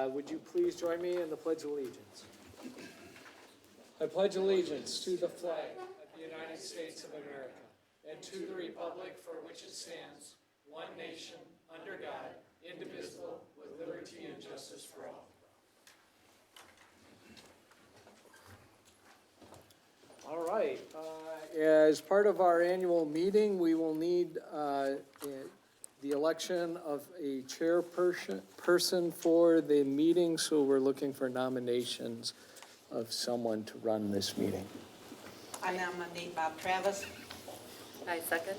Would you please join me in the Pledge of Allegiance? I pledge allegiance to the flag of the United States of America and to the republic for which it stands, one nation, under God, indivisible, with liberty and justice for all. All right. As part of our annual meeting, we will need the election of a chairperson for the meeting, so we're looking for nominations of someone to run this meeting. I nominate Bob Travis. I second.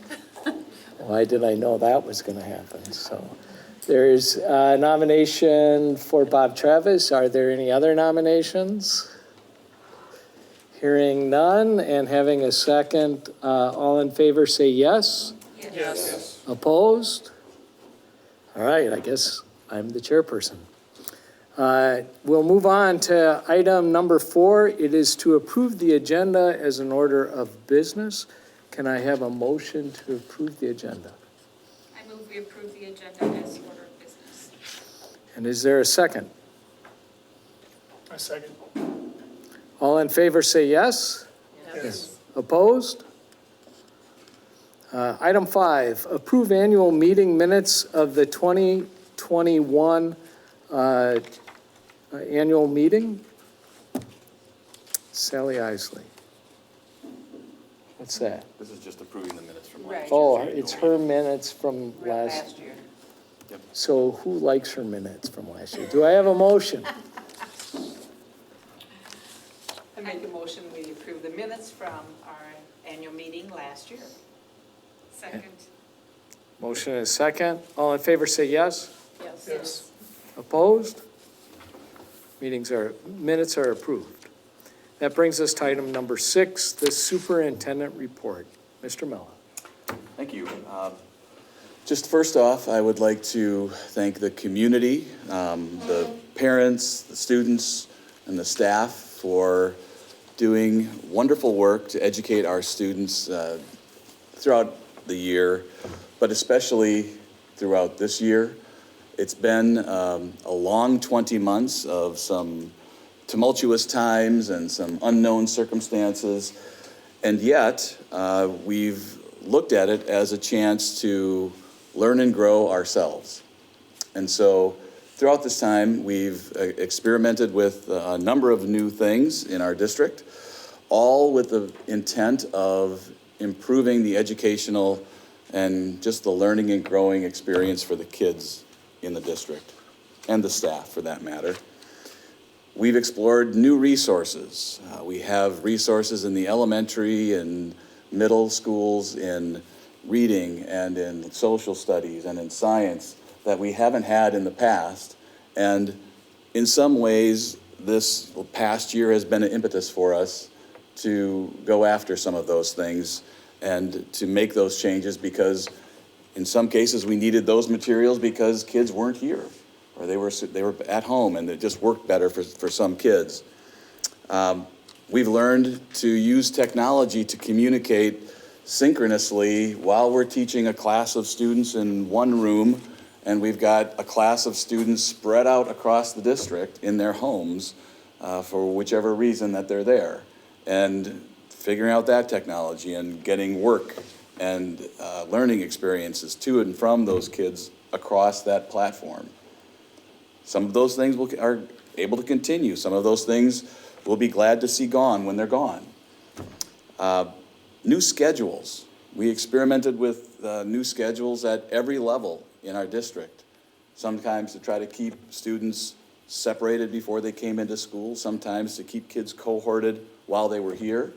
Why did I know that was going to happen? So there's a nomination for Bob Travis. Are there any other nominations? Hearing none and having a second, all in favor say yes. Yes. Opposed? All right, I guess I'm the chairperson. We'll move on to item number 4. It is to approve the agenda as an order of business. Can I have a motion to approve the agenda? I move we approve the agenda as order of business. And is there a second? I second. All in favor say yes. Yes. Opposed? Item 5, approve annual meeting minutes of the 2021 annual meeting. Sally Isley. What's that? This is just approving the minutes from Right. last year. Oh, it's her minutes from last. year. So who likes her minutes from last year? Do I have a motion? I make a motion, we approve the minutes from our annual meeting last year. Second. Motion and a second. All in favor say yes. Yes. Opposed? Minutes are approved. That brings us to item number 6, the superintendent report. Mr. Mello. Thank you. Just first off, I would like to thank the community, the parents, the students, and the staff for doing wonderful work to educate our students throughout the year, but especially throughout this year. It's been a long 20 months of some tumultuous times and some unknown circumstances, and yet we've looked at it as a chance to learn and grow ourselves. And so throughout this time, we've experimented with a number of new things in our district, all with the intent of improving the educational and just the learning and growing experience for the kids in the district, and the staff for that matter. We've explored new resources. We have resources in the elementary and middle schools in reading and in social studies and in science that we haven't had in the past. And in some ways, this past year has been an impetus for us to go after some of those things and to make those changes, because in some cases we needed those materials because kids weren't here, or they were at home, and it just worked better for some kids. We've learned to use technology to communicate synchronously while we're teaching a class of students in one room, and we've got a class of students spread out across the district in their homes for whichever reason that they're there. And figuring out that technology and getting work and learning experiences to and from those kids across that platform. Some of those things are able to continue. Some of those things we'll be glad to see gone when they're gone. New schedules. We experimented with new schedules at every level in our district. Sometimes to try to keep students separated before they came into school, sometimes to keep kids cohorted while they were here.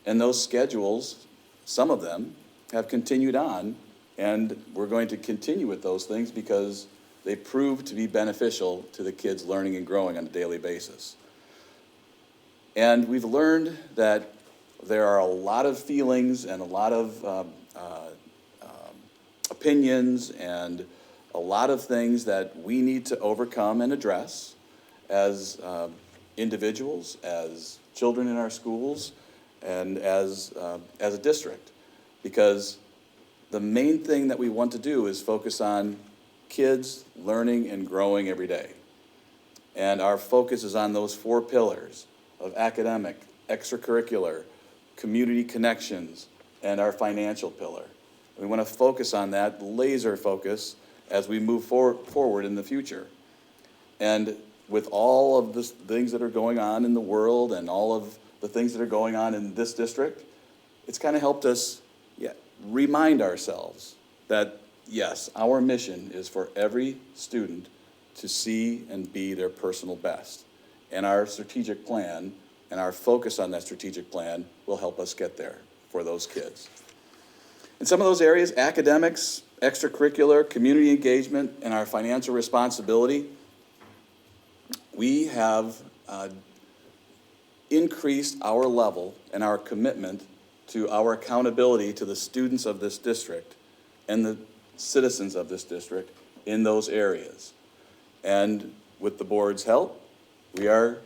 And those schedules, some of them, have continued on, and we're going to continue with those things because they prove to be beneficial to the kids learning and growing on a daily basis. And we've learned that there are a lot of feelings and a lot of opinions and a lot of things that we need to overcome and address as individuals, as children in our schools, and as a district. Because the main thing that we want to do is focus on kids learning and growing every day. And our focus is on those 4 pillars of academic, extracurricular, community connections, and our financial pillar. We want to focus on that, laser focus, as we move forward in the future. And with all of the things that are going on in the world and all of the things that are going on in this district, it's kind of helped us remind ourselves that, yes, our mission is for every student to see and be their personal best. And our strategic plan and our focus on that strategic plan will help us get there for those kids. In some of those areas, academics, extracurricular, community engagement, and our financial responsibility, we have increased our level and our commitment to our accountability to the students of this district and the citizens of this district in those areas. And with the board's help, we are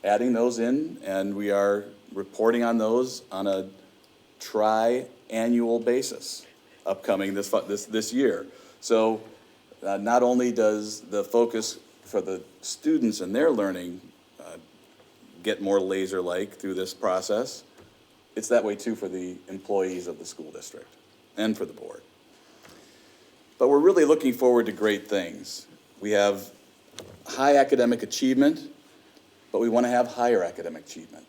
adding those in, and we are reporting on those on a tri-annual basis upcoming this year. So not only does the focus for the students and their learning get more laser-like through this process, it's that way too for the employees of the school district and for the board. But we're really looking forward to great things. We have high academic achievement, but we want to have higher academic achievement.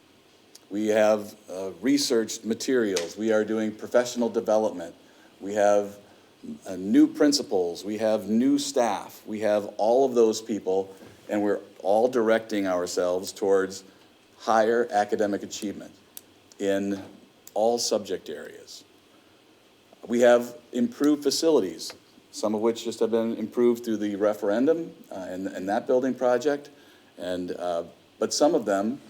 We have researched materials. We are doing professional development. We have new principals. We have new staff. We have all of those people, and we're all directing ourselves towards higher academic achievement in all subject areas. We have improved facilities, some of which just have been improved through the referendum and that building project. But some of them,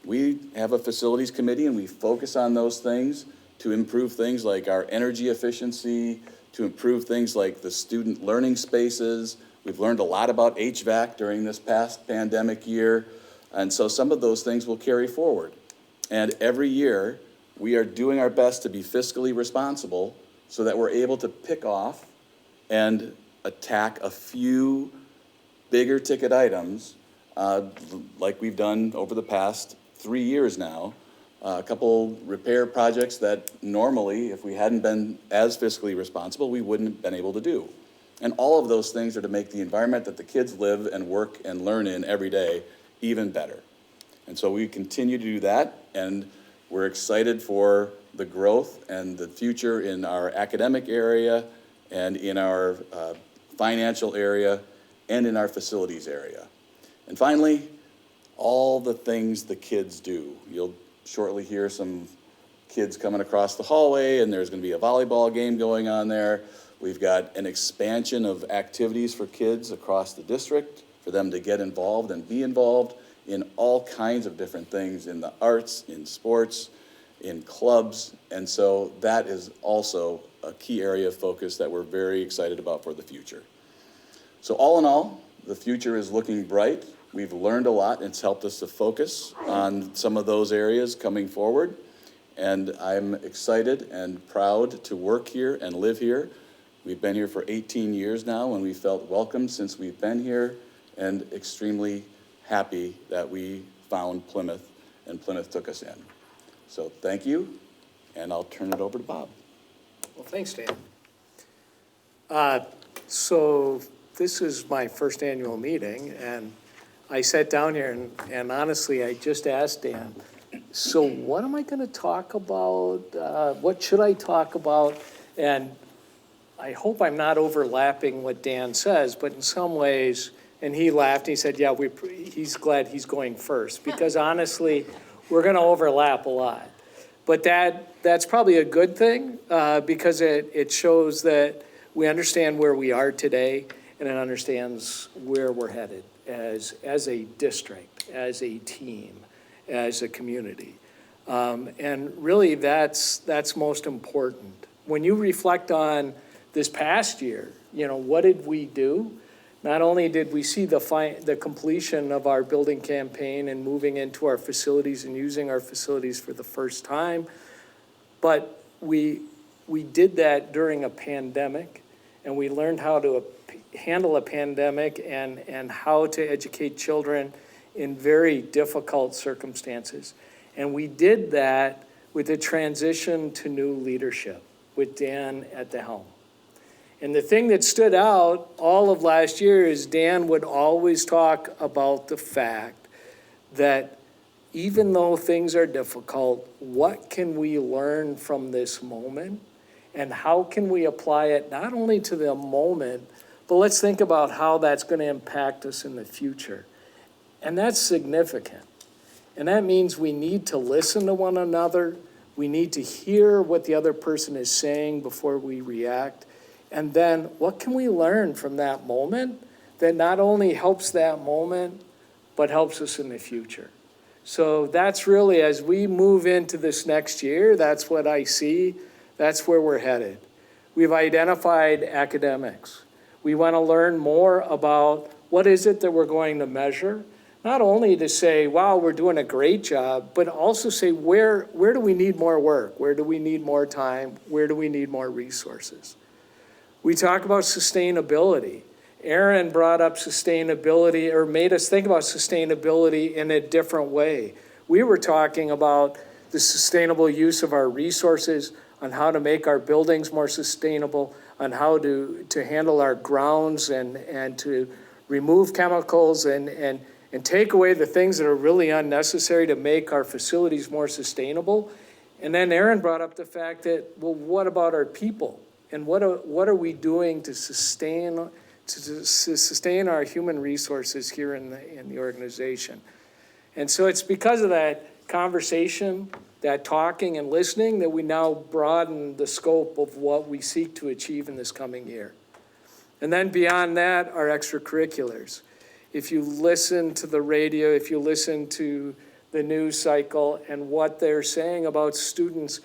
we have a facilities committee and we focus on those things to improve things like our energy efficiency, to improve things like the student learning spaces. We've learned a lot about HVAC during this past pandemic year. And so some of those things will carry forward. And every year, we are doing our best to be fiscally responsible so that we're able to pick off and attack a few bigger ticket items like we've done over the past 3 years now. A couple repair projects that normally, if we hadn't been as fiscally responsible, we wouldn't have been able to do. And all of those things are to make the environment that the kids live and work and learn in every day even better. And so we continue to do that, and we're excited for the growth and the future in our academic area and in our financial area and in our facilities area. And finally, all the things the kids do. You'll shortly hear some kids coming across the hallway, and there's going to be a volleyball game going on there. We've got an expansion of activities for kids across the district for them to get involved and be involved in all kinds of different things in the arts, in sports, in clubs. And so that is also a key area of focus that we're very excited about for the future. So all in all, the future is looking bright. We've learned a lot, and it's helped us to focus on some of those areas coming forward. And I'm excited and proud to work here and live here. We've been here for 18 years now, and we felt welcome since we've been here, and extremely happy that we found Plymouth, and Plymouth took us in. So thank you, and I'll turn it over to Bob. Well, thanks, Dan. So this is my first annual meeting, and I sat down here and honestly, I just asked Dan, so what am I going to talk about? What should I talk about? And I hope I'm not overlapping what Dan says, but in some ways, and he laughed, he said, yeah, he's glad he's going first, because honestly, we're going to overlap a lot. But that's probably a good thing, because it shows that we understand where we are today, and it understands where we're headed as a district, as a team, as a community. And really, that's most important. When you reflect on this past year, what did we do? Not only did we see the completion of our building campaign and moving into our facilities and using our facilities for the first time, but we did that during a pandemic, and we learned how to handle a pandemic and how to educate children in very difficult circumstances. And we did that with a transition to new leadership with Dan at the helm. And the thing that stood out all of last year is Dan would always talk about the fact that even though things are difficult, what can we learn from this moment? And how can we apply it not only to the moment, but let's think about how that's going to impact us in the future. And that's significant. And that means we need to listen to one another. We need to hear what the other person is saying before we react. And then what can we learn from that moment that not only helps that moment, but helps us in the future? So that's really, as we move into this next year, that's what I see. That's where we're headed. We've identified academics. We want to learn more about what is it that we're going to measure, not only to say, wow, we're doing a great job, but also say, where do we need more work? Where do we need more time? Where do we need more resources? We talk about sustainability. Aaron brought up sustainability, or made us think about sustainability in a different way. We were talking about the sustainable use of our resources, on how to make our buildings more sustainable, on how to handle our grounds and to remove chemicals and take away the things that are really unnecessary to make our facilities more sustainable. And then Aaron brought up the fact that, well, what about our people? And what are we doing to sustain our human resources here in the organization? And so it's because of that conversation, that talking and listening, that we now broaden the scope of what we seek to achieve in this coming year. And then beyond that, our extracurriculars. If you listen to the radio, if you listen to the news cycle and what they're saying about students,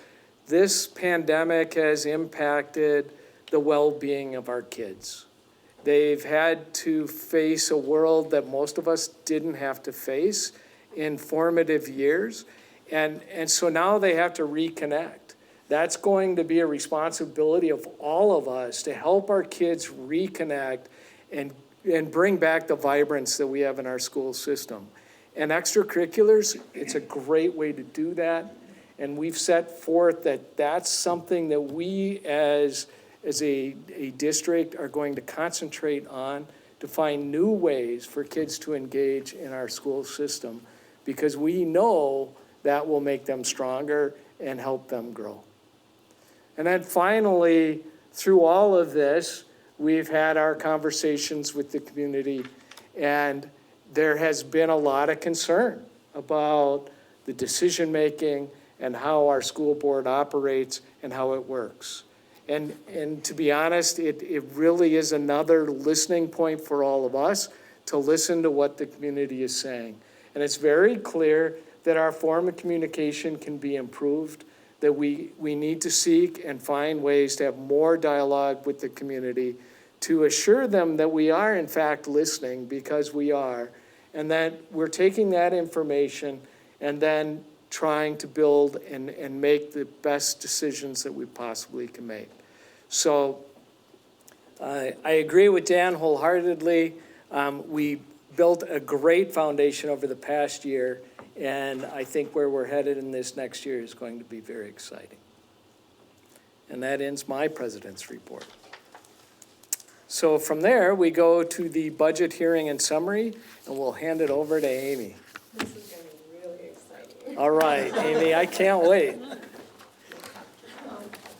this pandemic has impacted the well-being of our kids. They've had to face a world that most of us didn't have to face in formative years. And so now they have to reconnect. That's going to be a responsibility of all of us to help our kids reconnect and bring back the vibrance that we have in our school system. And extracurriculars, it's a great way to do that. And we've set forth that that's something that we as a district are going to concentrate on to find new ways for kids to engage in our school system, because we know that will make them stronger and help them grow. And then finally, through all of this, we've had our conversations with the community, and there has been a lot of concern about the decision-making and how our school board operates and how it works. And to be honest, it really is another listening point for all of us to listen to what the community is saying. And it's very clear that our form of communication can be improved, that we need to seek and find ways to have more dialogue with the community to assure them that we are in fact listening, because we are, and that we're taking that information and then trying to build and make the best decisions that we possibly can make. So I agree with Dan wholeheartedly. We built a great foundation over the past year, and I think where we're headed in this next year is going to be very exciting. And that ends my president's report. So from there, we go to the budget hearing and summary, and we'll hand it over to Amy. This is going to be really exciting. All right, Amy, I can't wait.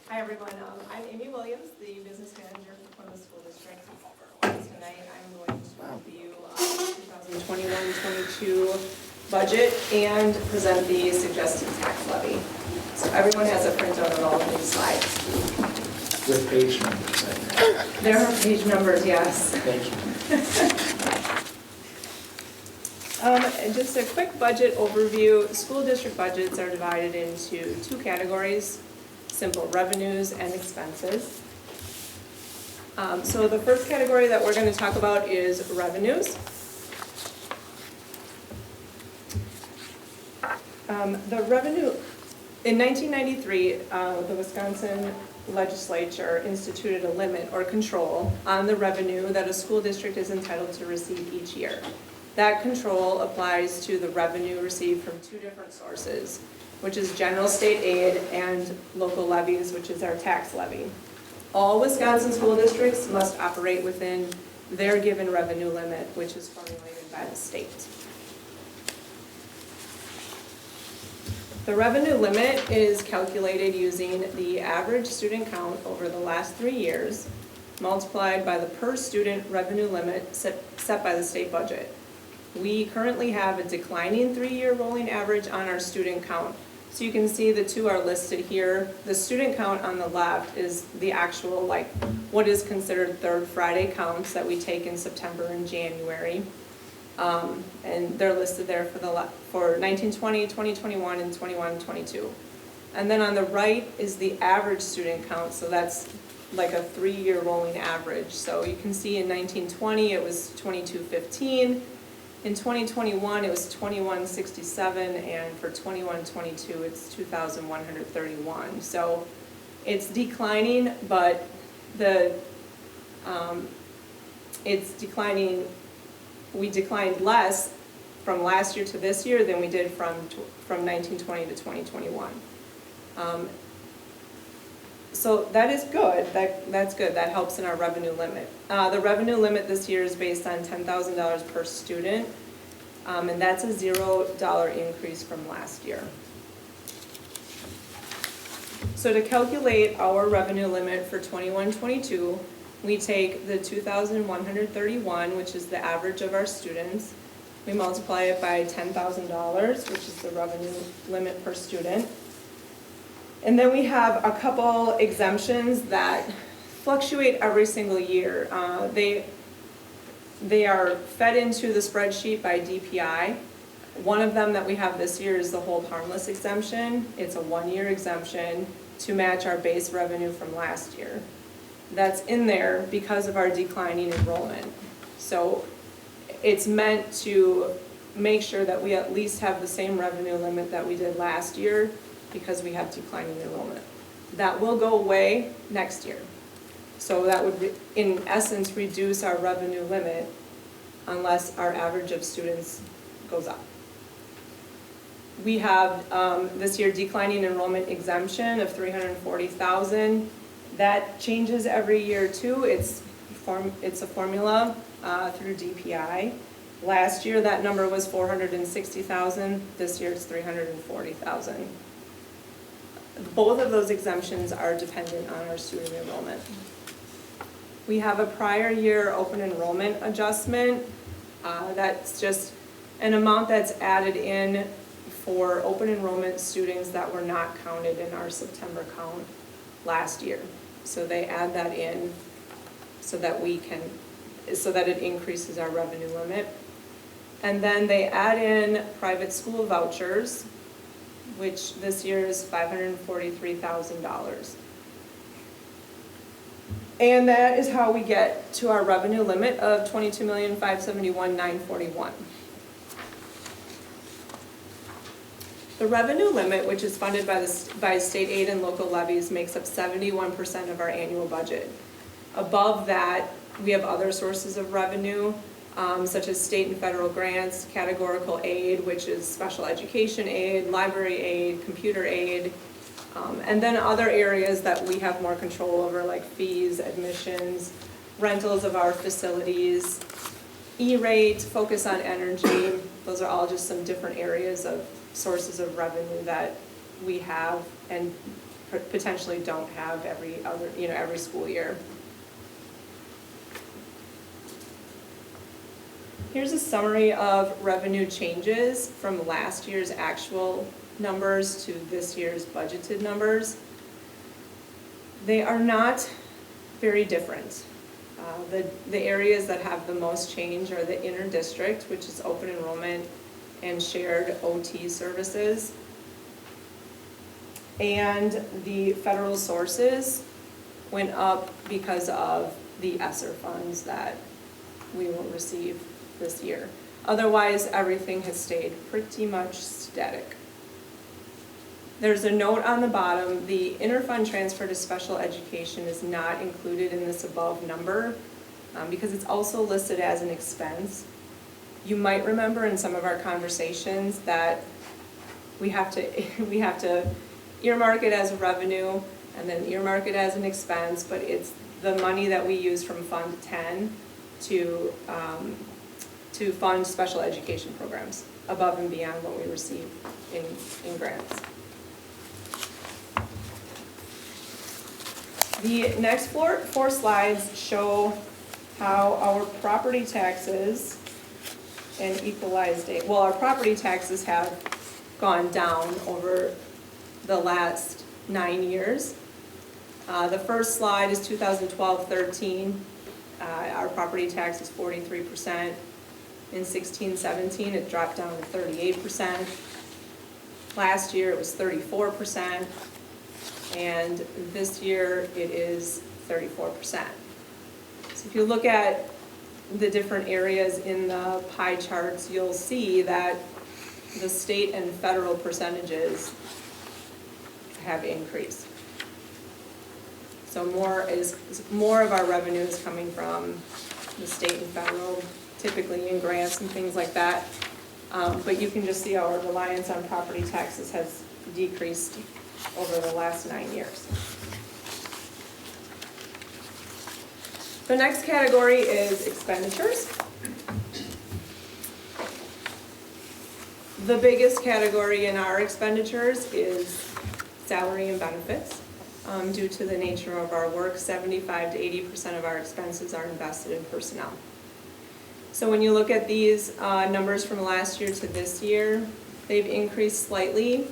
Hi, everyone. I'm Amy Williams, the business manager for Plymouth School District. Tonight, I'm going to review 2021-22 budget and present the suggested tax levy. So everyone has a printout of all of these slides. With page numbers, I think. There are page numbers, yes. Thank you. And just a quick budget overview. School district budgets are divided into two categories: simple revenues and expenses. So the first category that we're going to talk about is revenues. The revenue, in 1993, the Wisconsin legislature instituted a limit or control on the revenue that a school district is entitled to receive each year. That control applies to the revenue received from two different sources, which is general state aid and local levies, which is our tax levy. All Wisconsin school districts must operate within their given revenue limit, which is formulated by the state. The revenue limit is calculated using the average student count over the last 3 years, multiplied by the per student revenue limit set by the state budget. We currently have a declining 3-year rolling average on our student count. So you can see the two are listed here. The student count on the left is the actual, like, what is considered third Friday counts that we take in September and January. And they're listed there for 1920, 2021, and 21-22. And then on the right is the average student count, so that's like a 3-year rolling average. So you can see in 1920 it was 2215, in 2021 it was 2167, and for 21-22 it's 2131. So it's declining, but it's declining. We declined less from last year to this year than we did from 1920 to 2021. So that is good. That's good. That helps in our revenue limit. The revenue limit this year is based on $10,000 per student, and that's a $0 increase from last year. So to calculate our revenue limit for 21-22, we take the 2,131, which is the average of our students. We multiply it by $10,000, which is the revenue limit per student. And then we have a couple exemptions that fluctuate every single year. They are fed into the spreadsheet by DPI. One of them that we have this year is the hold harmless exemption. It's a 1-year exemption to match our base revenue from last year. That's in there because of our declining enrollment. So it's meant to make sure that we at least have the same revenue limit that we did last year because we have declining enrollment. That will go away next year. So that would, in essence, reduce our revenue limit unless our average of students goes up. We have this year declining enrollment exemption of $340,000. That changes every year too. It's a formula through DPI. Last year that number was $460,000. This year it's $340,000. Both of those exemptions are dependent on our student enrollment. We have a prior year open enrollment adjustment. That's just an amount that's added in for open enrollment students that were not counted in our September count last year. So they add that in so that it increases our revenue limit. And then they add in private school vouchers, which this year is $543,000. And that is how we get to our revenue limit of $22,571,941. The revenue limit, which is funded by state aid and local levies, makes up 71% of our annual budget. Above that, we have other sources of revenue, such as state and federal grants, categorical aid, which is special education aid, library aid, computer aid, and then other areas that we have more control over, like fees, admissions, rentals of our facilities, E-rate, focus on energy. Those are all just some different areas of sources of revenue that we have and potentially don't have every school year. Here's a summary of revenue changes from last year's actual numbers to this year's budgeted numbers. They are not very different. The areas that have the most change are the inter-district, which is open enrollment and shared OT services. And the federal sources went up because of the ESSER funds that we will receive this year. Otherwise, everything has stayed pretty much static. There's a note on the bottom, the interfund transfer to special education is not included in this above number because it's also listed as an expense. You might remember in some of our conversations that we have to earmark it as a revenue and then earmark it as an expense, but it's the money that we use from Fund 10 to fund special education programs above and beyond what we receive in grants. The next four slides show how our property taxes and equalized, well, our property taxes have gone down over the last 9 years. The first slide is 2012-13. Our property tax is 43%. In 16-17, it dropped down to 38%. Last year, it was 34%. And this year, it is 34%. So if you look at the different areas in the pie charts, you'll see that the state and federal percentages have increased. So more of our revenue is coming from the state and federal, typically in grants and things like that. But you can just see our reliance on property taxes has decreased over the last 9 years. The next category is expenditures. The biggest category in our expenditures is salary and benefits. Due to the nature of our work, 75 to 80% of our expenses are invested in personnel. So when you look at these numbers from last year to this year, they've increased slightly,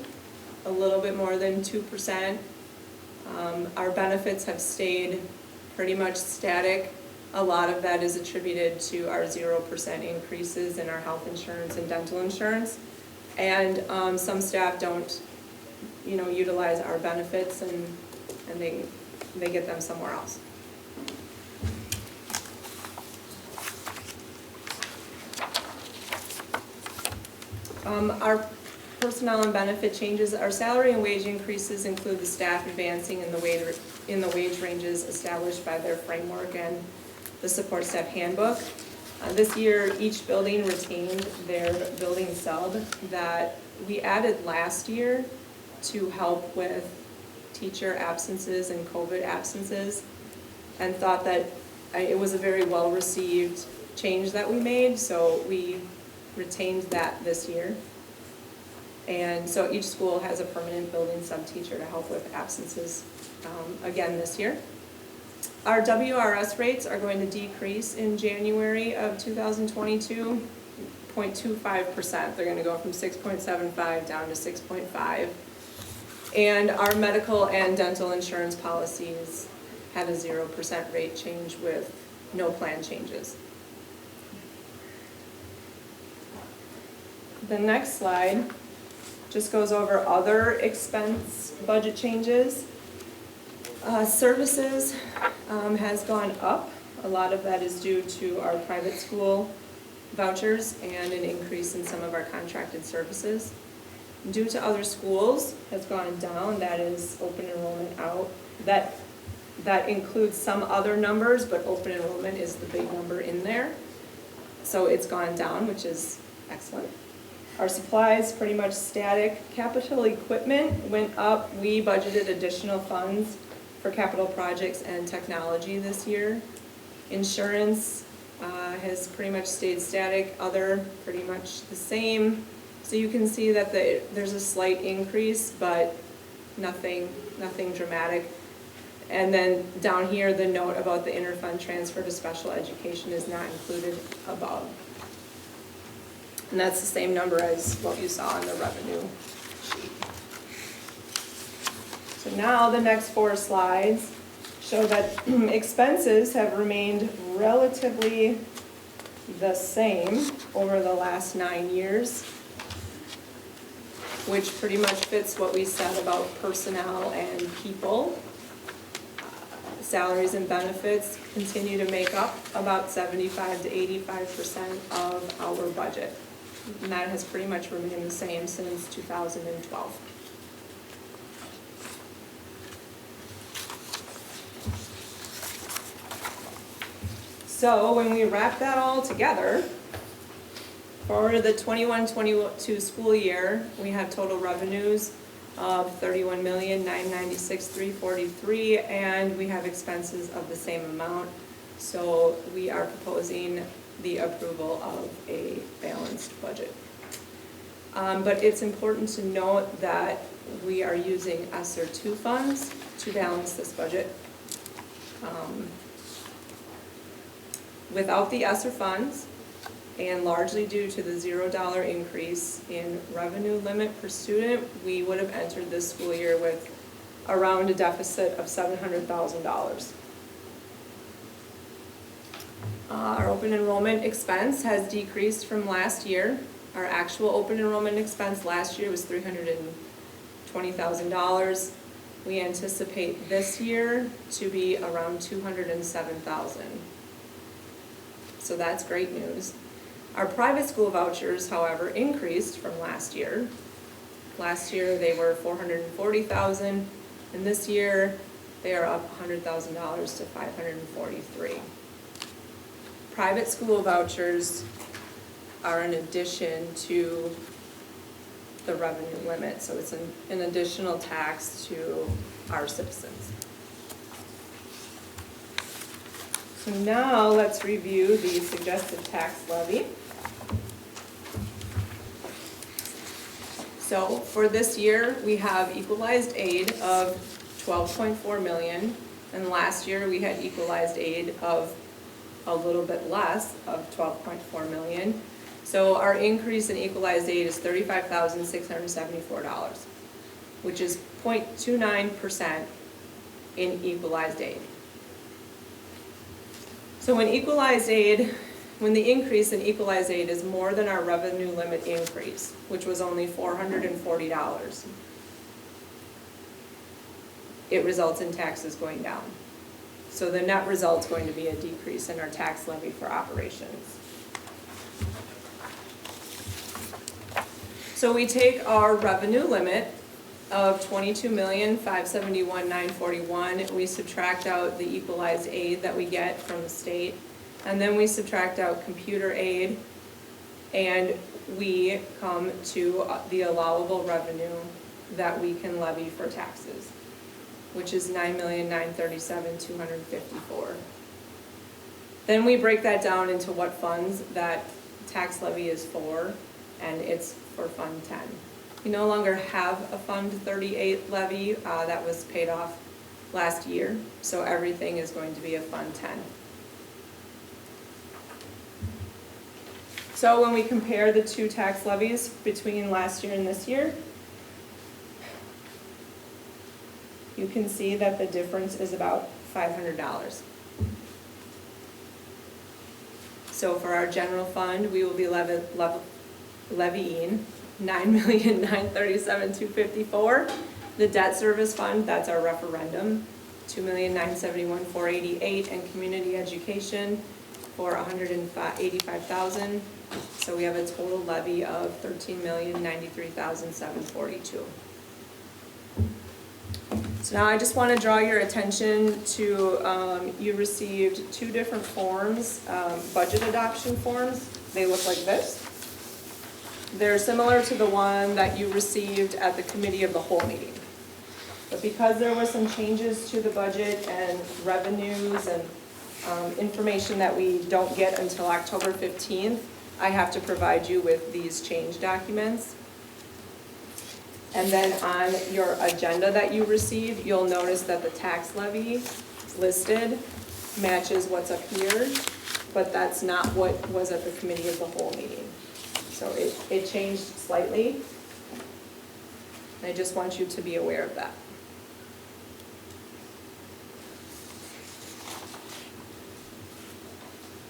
a little bit more than 2%. Our benefits have stayed pretty much static. A lot of that is attributed to our 0% increases in our health insurance and dental insurance. And some staff don't, utilize our benefits and they get them somewhere else. Our personnel and benefit changes, our salary and wage increases include the staff advancing in the wage ranges established by their framework and the support staff handbook. This year, each building retained their building sub that we added last year to help with teacher absences and COVID absences, and thought that it was a very well-received change that we made, so we retained that this year. And so each school has a permanent building sub-teacher to help with absences again this year. Our WRS rates are going to decrease in January of 2022, 0.25%. They're going to go from 6.75 down to 6.5. And our medical and dental insurance policies have a 0% rate change with no plan changes. The next slide just goes over other expense budget changes. Services has gone up. A lot of that is due to our private school vouchers and an increase in some of our contracted services. Due to other schools has gone down, that is open enrollment out. That includes some other numbers, but open enrollment is the big number in there. So it's gone down, which is excellent. Our supplies, pretty much static. Capital equipment went up. We budgeted additional funds for capital projects and technology this year. Insurance has pretty much stayed static. Other, pretty much the same. So you can see that there's a slight increase, but nothing dramatic. And then down here, the note about the interfund transfer to special education is not included above. And that's the same number as what you saw on the revenue sheet. So now the next four slides show that expenses have remained relatively the same over the last 9 years, which pretty much fits what we said about personnel and people. Salaries and benefits continue to make up about 75 to 85% of our budget. And that has pretty much remained the same since 2012. So when we wrap that all together, for the 21-22 school year, we have total revenues of $31,996,343, and we have expenses of the same amount. So we are proposing the approval of a balanced budget. But it's important to note that we are using ESSER 2 funds to balance this budget. Without the ESSER funds, and largely due to the $0 increase in revenue limit per student, we would have entered this school year with around a deficit of $700,000. Our open enrollment expense has decreased from last year. Our actual open enrollment expense last year was $320,000. We anticipate this year to be around $207,000. So that's great news. Our private school vouchers, however, increased from last year. Last year they were $440,000, and this year they are up $100,000 to $543,000. Private school vouchers are an addition to the revenue limit, so it's an additional tax to our citizens. So now let's review the suggested tax levy. So for this year, we have equalized aid of $12.4 million, and last year we had equalized aid of a little bit less of $12.4 million. So our increase in equalized aid is $35,674, which is 0.29% in equalized aid. So when the increase in equalized aid is more than our revenue limit increase, which was only $440, it results in taxes going down. So the net result is going to be a decrease in our tax levy for operations. So we take our revenue limit of $22,571,941, we subtract out the equalized aid that we get from the state, and then we subtract out computer aid, and we come to the allowable revenue that we can levy for taxes, which is $9,937,254. Then we break that down into what funds that tax levy is for, and it's for Fund 10. We no longer have a Fund 38 levy that was paid off last year, so everything is going to be a Fund 10. So when we compare the two tax levies between last year and this year, you can see that the difference is about $500. So for our general fund, we will be levying $9,937,254. The debt service fund, that's our referendum, $2,971,488, and community education for $185,000. So we have a total levy of $13,093,742. So now I just want to draw your attention to, you received two different forms, budget adoption forms. They look like this. They're similar to the one that you received at the committee of the whole meeting. But because there were some changes to the budget and revenues and information that we don't get until October 15th, I have to provide you with these change documents. And then on your agenda that you received, you'll notice that the tax levy listed matches what's up here, but that's not what was at the committee of the whole meeting. So it changed slightly. I just want you to be aware of that.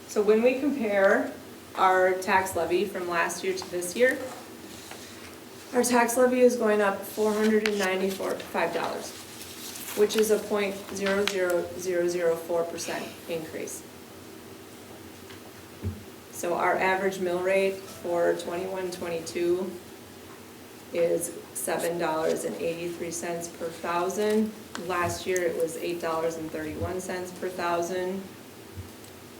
So when we compare our tax levy from last year to this year, our tax levy is going up $495, which is a 0.00004% increase. So our average mill rate for 21-22 is $7.83 per thousand. Last year it was $8.31 per thousand.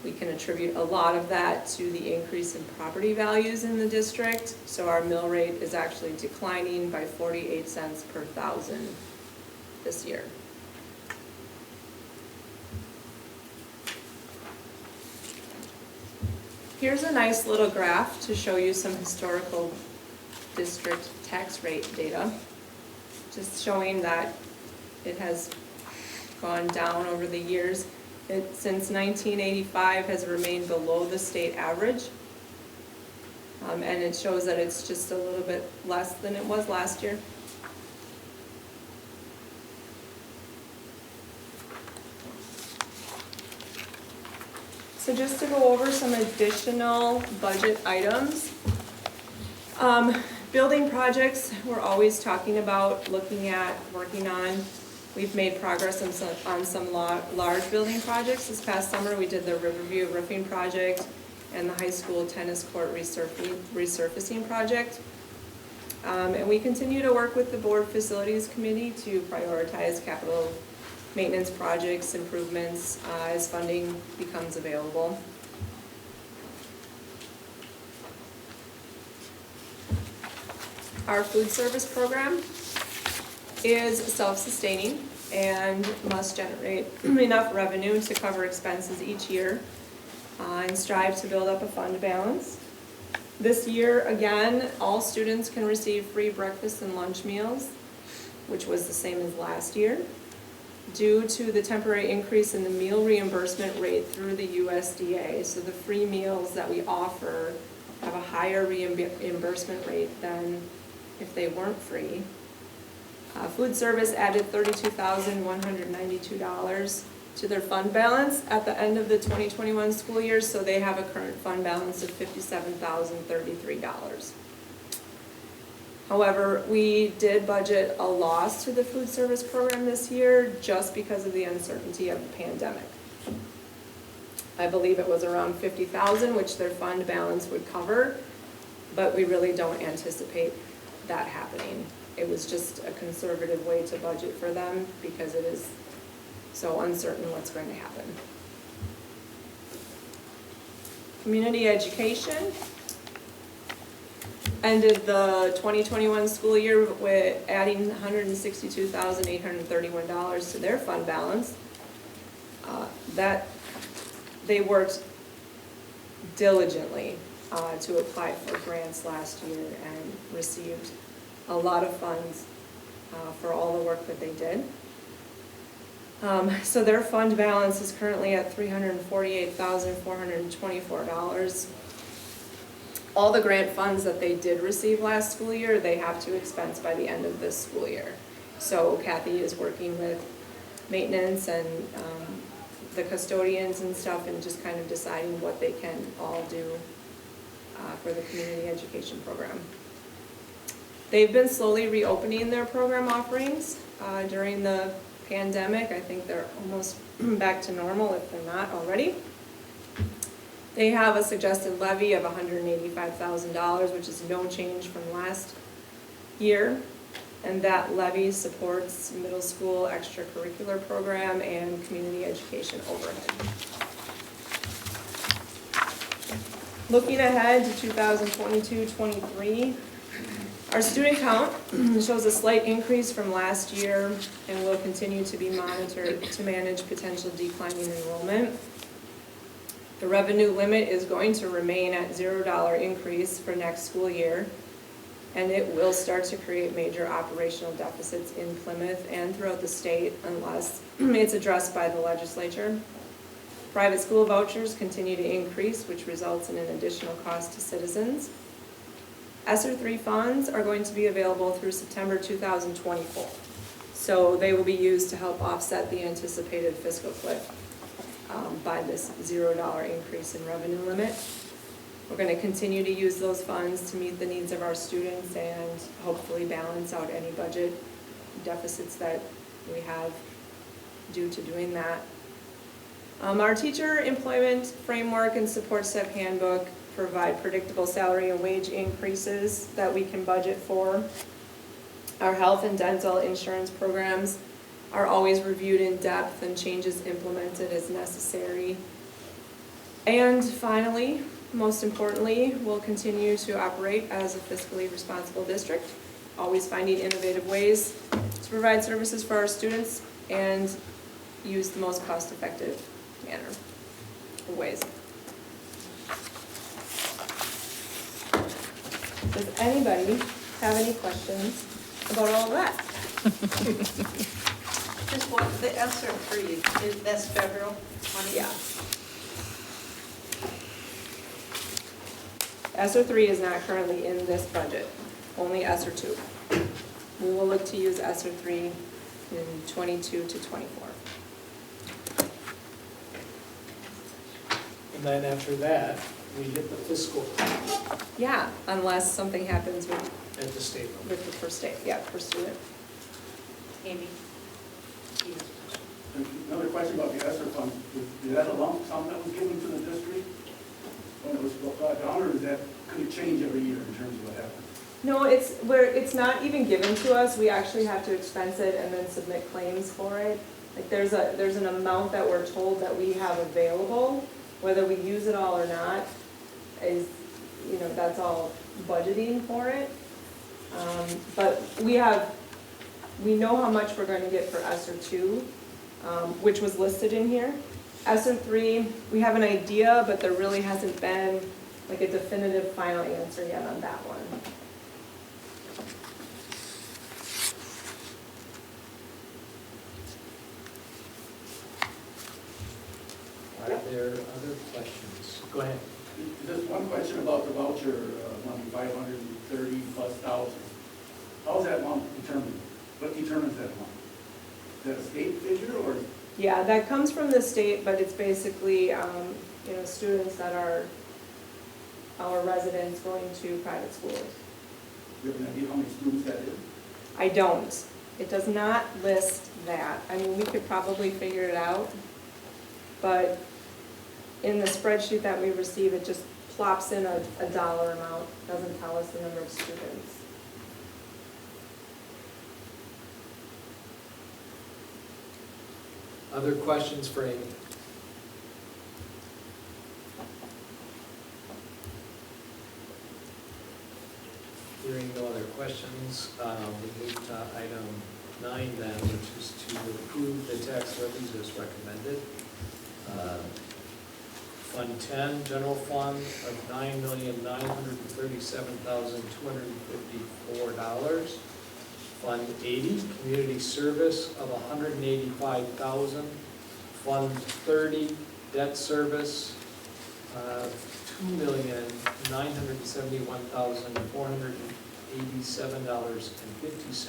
We can attribute a lot of that to the increase in property values in the district. So our mill rate is actually declining by 48 cents per thousand this year. Here's a nice little graph to show you some historical district tax rate data. Just showing that it has gone down over the years. It, since 1985, has remained below the state average. And it shows that it's just a little bit less than it was last year. So just to go over some additional budget items. Building projects, we're always talking about, looking at, working on. We've made progress on some large building projects. This past summer, we did the Riverview roofing project and the high school tennis court resurfacing project. And we continue to work with the board facilities committee to prioritize capital maintenance projects, improvements, as funding becomes available. Our food service program is self-sustaining and must generate enough revenue to cover expenses each year and strive to build up a fund balance. This year, again, all students can receive free breakfast and lunch meals, which was the same as last year. Due to the temporary increase in the meal reimbursement rate through the USDA, so the free meals that we offer have a higher reimbursement rate than if they weren't free. Food service added $32,192 to their fund balance at the end of the 2021 school year, so they have a current fund balance of $57,033. However, we did budget a loss to the food service program this year just because of the uncertainty of the pandemic. I believe it was around $50,000, which their fund balance would cover, but we really don't anticipate that happening. It was just a conservative way to budget for them because it is so uncertain what's going to happen. Community education ended the 2021 school year with adding $162,831 to their fund balance. That they worked diligently to apply for grants last year and received a lot of funds for all the work that they did. So their fund balance is currently at $348,424. All the grant funds that they did receive last school year, they have to expense by the end of this school year. So Kathy is working with maintenance and the custodians and stuff and just kind of deciding what they can all do for the community education program. They've been slowly reopening their program offerings during the pandemic. I think they're almost back to normal if they're not already. They have a suggested levy of $185,000, which is no change from last year. And that levy supports middle school extracurricular program and community education overhead. Looking ahead to 2022-23, our student count shows a slight increase from last year and will continue to be monitored to manage potential declining enrollment. The revenue limit is going to remain at $0 increase for next school year, and it will start to create major operational deficits in Plymouth and throughout the state unless it's addressed by the legislature. Private school vouchers continue to increase, which results in an additional cost to citizens. ESSER 3 funds are going to be available through September 2024. So they will be used to help offset the anticipated fiscal cliff by this $0 increase in revenue limit. We're going to continue to use those funds to meet the needs of our students and hopefully balance out any budget deficits that we have due to doing that. Our teacher employment framework and support step handbook provide predictable salary and wage increases that we can budget for. Our health and dental insurance programs are always reviewed in depth and changes implemented as necessary. And finally, most importantly, we'll continue to operate as a fiscally responsible district, always finding innovative ways to provide services for our students and use the most cost-effective manner or ways. Does anybody have any questions about all of that? Just what, the ESSER 3, that's federal money? Yeah. ESSER 3 is not currently in this budget, only ESSER 2. We will look to use ESSER 3 in 22 to 24. And then after that, we hit the fiscal Yeah, unless something happens with, at the state level. with the per state, yeah, per student. Amy? Another question about the ESSER fund, is that a lump sum that was given to the district when it was brought down, or is that, could it change every year in terms of what happens? No, it's not even given to us, we actually have to expense it and then submit claims for it. Like there's an amount that we're told that we have available, whether we use it all or not is, that's all budgeting for it. But we know how much we're going to get for ESSER 2, which was listed in here. ESSER 3, we have an idea, but there really hasn't been like a definitive final answer yet on that one. Are there other questions? Go ahead. Just one question about the voucher money, 530 plus thousand. How is that amount determined? What determines that amount? Is that a state figure or? Yeah, that comes from the state, but it's basically, students that are our residents going to private schools. Do you have an idea how many students that is? I don't. It does not list that. I mean, we could probably figure it out, but in the spreadsheet that we receive, it just plops in a dollar amount, doesn't tell us the number of students. Other questions for Amy? Hearing no other questions, we move to item 9 then, which is to approve the tax levies as recommended. Fund 10, general fund of $9,937,254. Fund 80, community service of $185,000. Fund 30, debt service of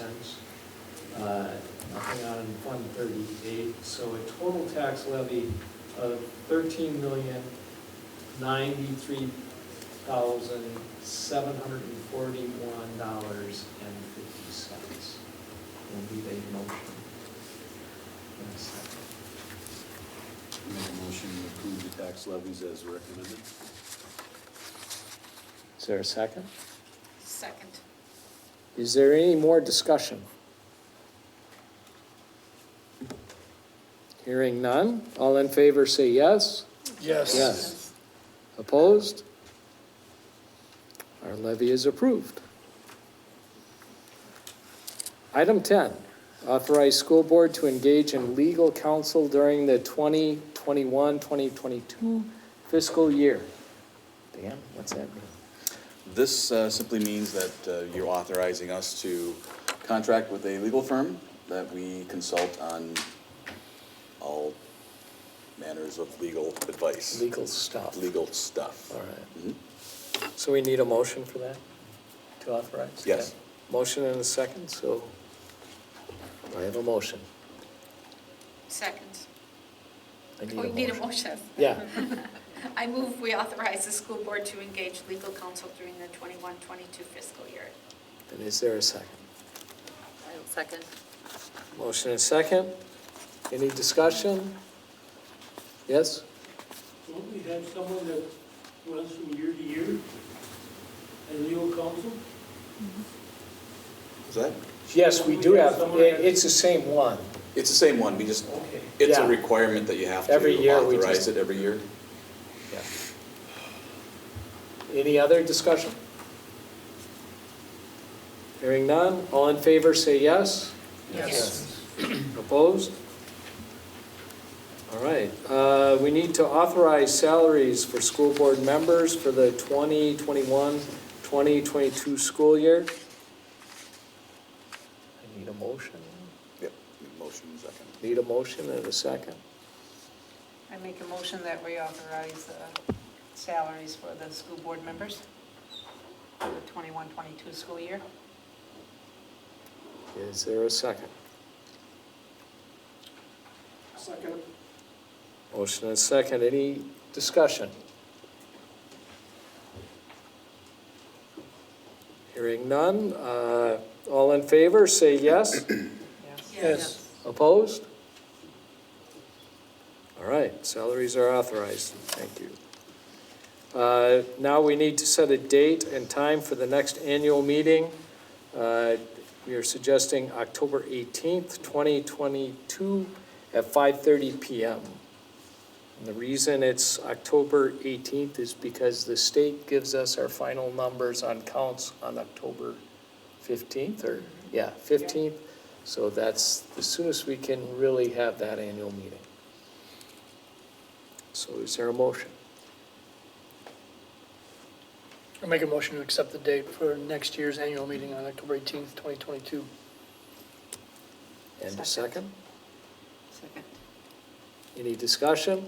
$2,971,487.50. Nothing on Fund 38, so a total tax levy of $13,093,741.50. We'll need a motion. In a second. Make a motion to approve the tax levies as recommended. Is there a second? Second. Is there any more discussion? Hearing none, all in favor say yes. Yes. Yes. Opposed? Our levy is approved. Item 10, authorize school board to engage in legal counsel during the 2021-2022 fiscal year. Dan, what's that mean? This simply means that you're authorizing us to contract with a legal firm that we consult on all manners of legal advice. Legal stuff. Legal stuff. All right. Mhm. So we need a motion for that, to authorize? Yes. Okay. Motion and a second, so I have a motion. Second. I Oh, you need a motion. Yeah, I move we authorize the school board to engage legal counsel during the 21-22 fiscal year. and is there a second? I will second. Motion and a second. Any discussion? Yes? Don't we have someone that runs from year to year as legal counsel? Is that? Yes, we do have, it's the same one. It's the same one, we just, Okay. it's a Yeah. requirement that you have to Every year we authorize just- it every year. Yeah. Any other discussion? Hearing none, all in favor say yes. Yes. Opposed? All right, we need to authorize salaries for school board members for the 2021-2022 school year. I need a motion. Yep, motion second. Need a motion and a second. I make a motion that we authorize salaries for the school board members for the 21-22 school year. Is there a second? Second. Motion and second, any discussion? Hearing none, all in favor, say yes. Yes. Opposed? All right, salaries are authorized, thank you. Now we need to set a date and time for the next annual meeting. We are suggesting October 18th, 2022 at 5:30 PM. And the reason it's October 18th is because the state gives us our final numbers on counts on October 15th, or, 15th. So that's the soonest we can really have that annual meeting. So is there a motion? I make a motion to accept the date for next year's annual meeting on October 18th, 2022. And a second? Second. Any discussion?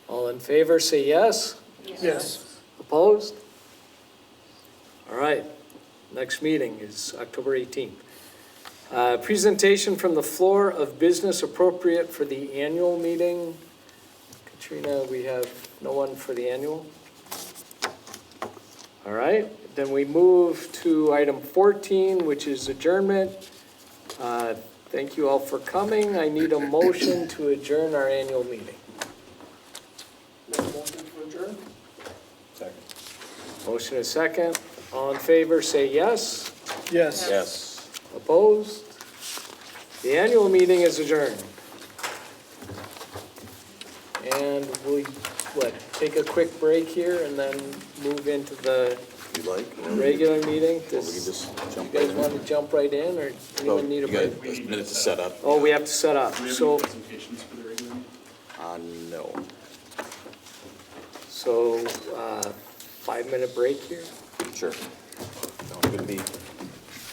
All in favor, say yes. Yes. Opposed? All right, next meeting is October 18th. Presentation from the floor of business appropriate for the annual meeting. Katrina, we have no one for the annual? All right, then we move to item 14, which is adjournment. Thank you all for coming. I need a motion to adjourn our annual meeting. Make a motion to adjourn? Second. Motion is second. All in favor, say yes. Yes. Yes. Opposed? The annual meeting is adjourned. And we, take a quick break here and then move into the If you like. regular meeting? Or we can just You jump guys right want in. to jump right in, or anyone need a You got break? a minute to set up? Oh, we have to set up, so, No. so, 5-minute break here? Sure. Sounds good to me.